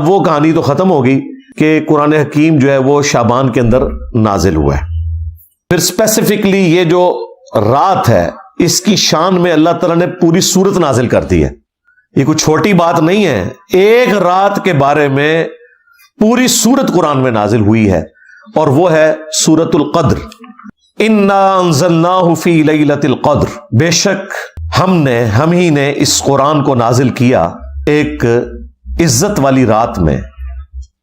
وہ کہانی تو ختم ہوگی کہ قرآن حکیم جو ہے وہ شعبان کے اندر نازل ہوا ہے۔ پھر اسپیسیفکلی یہ جو رات ہے اس کی شان میں اللہ تعالیٰ نے پوری سورت نازل کر دی ہے۔ یہ کوئی چھوٹی بات نہیں ہے، ایک رات کے بارے میں پوری سورت قرآن میں نازل ہوئی ہے، اور وہ ہے سورۃ القدر۔ انا انزلناہ فی لیلۃ القدر، بے شک ہم ہی نے اس قرآن کو نازل کیا ایک عزت والی رات میں،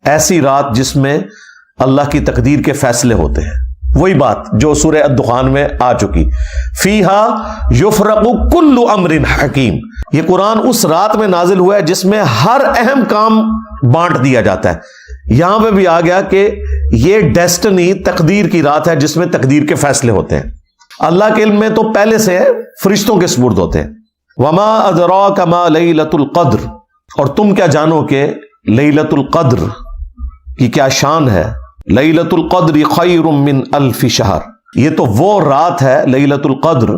ایسی رات جس میں اللہ کی تقدیر کے فیصلے ہوتے ہیں۔ وہی بات جو سورہ الدخان میں آ چکی، فیہا یفرق کل امر حکیم۔ یہ قرآن اس رات میں نازل ہوا ہے جس میں ہر اہم کام بانٹ دیا جاتا ہے۔ یہاں پہ بھی آ گیا کہ یہ ڈیسٹنی، تقدیر کی رات ہے جس میں تقدیر کے فیصلے ہوتے ہیں۔ اللہ کے علم میں تو پہلے سے فرشتوں کے سپرد ہوتے ہیں۔ وما ادراک ما لیلۃ القدر، اور تم کیا جانو کہ لیلۃ القدر کی کیا شان ہے۔ لیلۃ القدر خیر من الف شہر، یہ تو وہ رات ہے لیلۃ القدر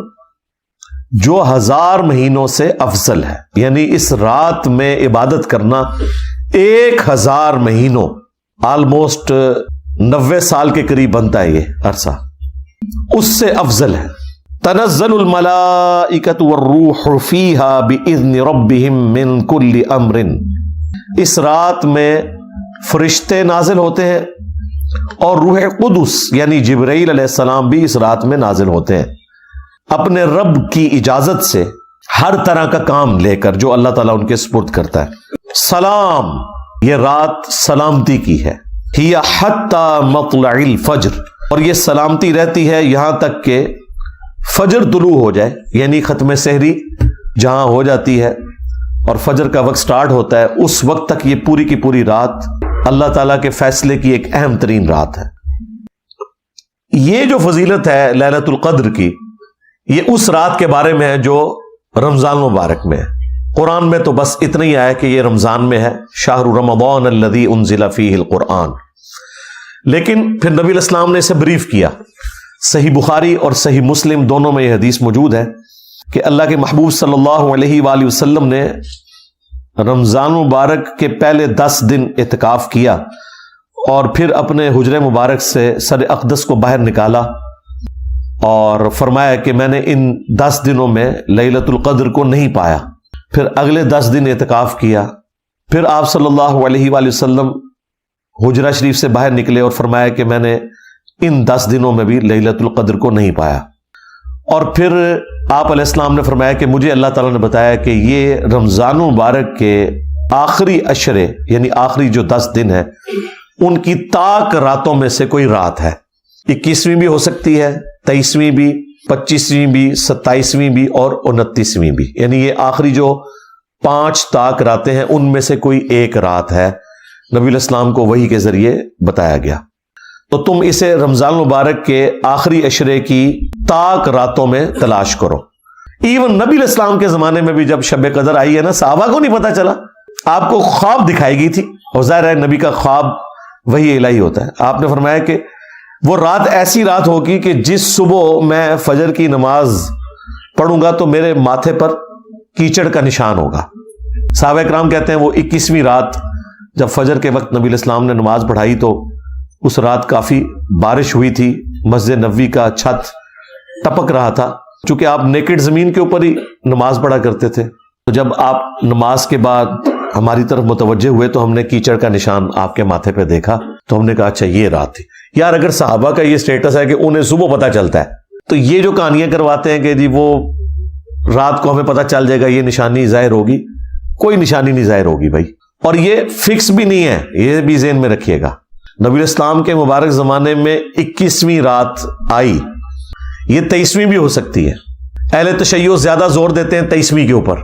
جو 1000 مہینوں سے افضل ہے، یعنی اس رات میں عبادت کرنا 1000 مہینوں، آلموسٹ 90 سال کے قریب بنتا ہے یہ عرصہ، اس سے افضل ہے۔ تنزل الملائکۃ والروح فیہا باذن ربہم من کل امر، اس رات میں فرشتے نازل ہوتے ہیں اور روح قدس یعنی جبرائیل علیہ السلام بھی اس رات میں نازل ہوتے ہیں، اپنے رب کی اجازت سے ہر طرح کا کام لے کر جو اللہ تعالیٰ ان کے سپرد کرتا ہے۔ سلام، یہ رات سلامتی کی ہے۔ ہی حتی مطلع الفجر، اور یہ سلامتی رہتی ہے یہاں تک کہ فجر طلوع ہو جائے، یعنی ختم سحری جہاں ہو جاتی ہے اور فجر کا وقت سٹارٹ ہوتا ہے، اس وقت تک یہ پوری کی پوری رات اللہ تعالیٰ کے فیصلے کی ایک اہم ترین رات ہے۔ یہ جو فضیلت ہے لیلۃ القدر کی، یہ اس رات کے بارے میں ہے جو رمضان مبارک میں ہے۔ قرآن میں تو بس اتنا ہی آیا کہ یہ رمضان میں ہے، شہر رمضان الذی انزل فیہ القرآن، لیکن پھر نبی علیہ السلام نے اسے بریف کیا۔ صحیح بخاری اور صحیح مسلم دونوں میں یہ حدیث موجود ہے کہ اللہ کے محبوب صلی اللہ علیہ وآلہ وسلم نے رمضان مبارک کے پہلے 10 دن اعتکاف کیا اور پھر اپنے حجرے مبارک سے سر اقدس کو باہر نکالا اور فرمایا کہ میں نے ان 10 دنوں میں لیلۃ القدر کو نہیں پایا۔ پھر اگلے 10 دن اعتکاف کیا، پھر آپ صلی اللہ علیہ وآلہ وسلم حجرہ شریف سے باہر نکلے اور فرمایا کہ میں نے ان 10 دنوں میں بھی لیلۃ القدر کو نہیں پایا۔ اور پھر آپ علیہ السلام نے فرمایا کہ مجھے اللہ تعالیٰ نے بتایا کہ یہ رمضان مبارک کے آخری عشرے یعنی آخری جو 10 دن ہیں ان کی طاق راتوں میں سے کوئی رات ہے، 21ویں بھی ہو سکتی ہے، 23ویں بھی، 25ویں بھی، 27ویں بھی اور 29ویں بھی، یعنی یہ آخری جو 5 طاق راتیں ہیں ان میں سے کوئی ایک رات ہے، نبی علیہ السلام کو وحی کے ذریعے بتایا گیا۔ تو تم اسے رمضان مبارک کے آخری عشرے کی طاق راتوں میں تلاش کرو۔ ایون نبی علیہ السلام کے زمانے میں بھی جب شب قدر آئی ہے نا، صحابہ کو نہیں پتا چلا، آپ کو خواب دکھائی گئی تھی، اور ظاہر ہے نبی کا خواب وحی الہی ہوتا ہے۔ آپ نے فرمایا کہ وہ رات ایسی رات ہوگی کہ جس صبح میں فجر کی نماز پڑھوں گا تو میرے ماتھے پر کیچڑ کا نشان ہوگا۔ صحابہ کرام کہتے ہیں وہ 21ویں رات جب فجر کے وقت نبی علیہ السلام نے نماز پڑھائی تو اس رات کافی بارش ہوئی تھی، مسجد نبوی کا چھت ٹپک رہا تھا، چونکہ آپ نیکڈ زمین کے اوپر ہی نماز پڑھا کرتے تھے۔ تو جب آپ نماز کے بعد ہماری طرف متوجہ ہوئے تو ہم نے کیچڑ کا نشان آپ کے ماتھے پہ دیکھا، تو ہم نے کہا اچھا یہ رات تھی۔ یار اگر صحابہ کا یہ سٹیٹس ہے کہ انہیں صبح پتہ چلتا ہے، تو یہ جو کہانیاں کرواتے ہیں کہ جی وہ رات کو ہمیں پتہ چل جائے گا، یہ نشانی ظاہر ہوگی، کوئی نشانی نہیں ظاہر ہوگی بھائی، اور یہ فکس بھی نہیں ہے، یہ بھی ذہن میں رکھیے گا۔ نبی علیہ السلام کے مبارک زمانے میں 21ویں رات آئی، یہ 23ویں بھی ہو سکتی ہے۔ اہل تشیع زیادہ زور دیتے ہیں 23ویں کے اوپر،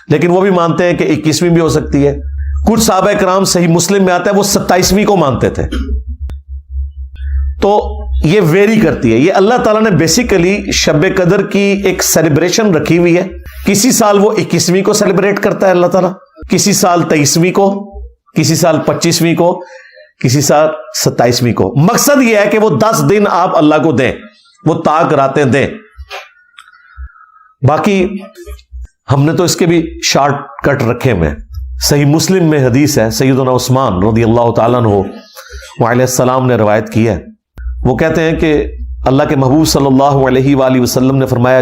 لیکن وہ بھی مانتے ہیں کہ 21ویں بھی ہو سکتی ہے۔ کچھ صحابہ کرام، صحیح مسلم میں آتا ہے، وہ 27ویں کو مانتے تھے۔ تو یہ ویری کرتی ہے۔ یہ اللہ تعالیٰ نے بیسیکلی شب قدر کی ایک سیلیبریشن رکھی ہوئی ہے۔ کسی سال وہ 21ویں کو سیلیبریٹ کرتا ہے اللہ تعالیٰ، کسی سال 23ویں کو، کسی سال 25ویں کو، کسی سال 27ویں کو۔ مقصد یہ ہے کہ وہ 10 دن آپ اللہ کو دیں، وہ طاق راتیں دیں۔ باقی ہم نے تو اس کے بھی شارٹ کٹ رکھے ہوئے ہیں۔ صحیح مسلم میں حدیث ہے، سیدنا عثمان رضی اللہ تعالیٰ عنہ علیہ السلام نے روایت کی ہے، وہ کہتے ہیں کہ اللہ کے محبوب صلی اللہ علیہ وآلہ وسلم نے فرمایا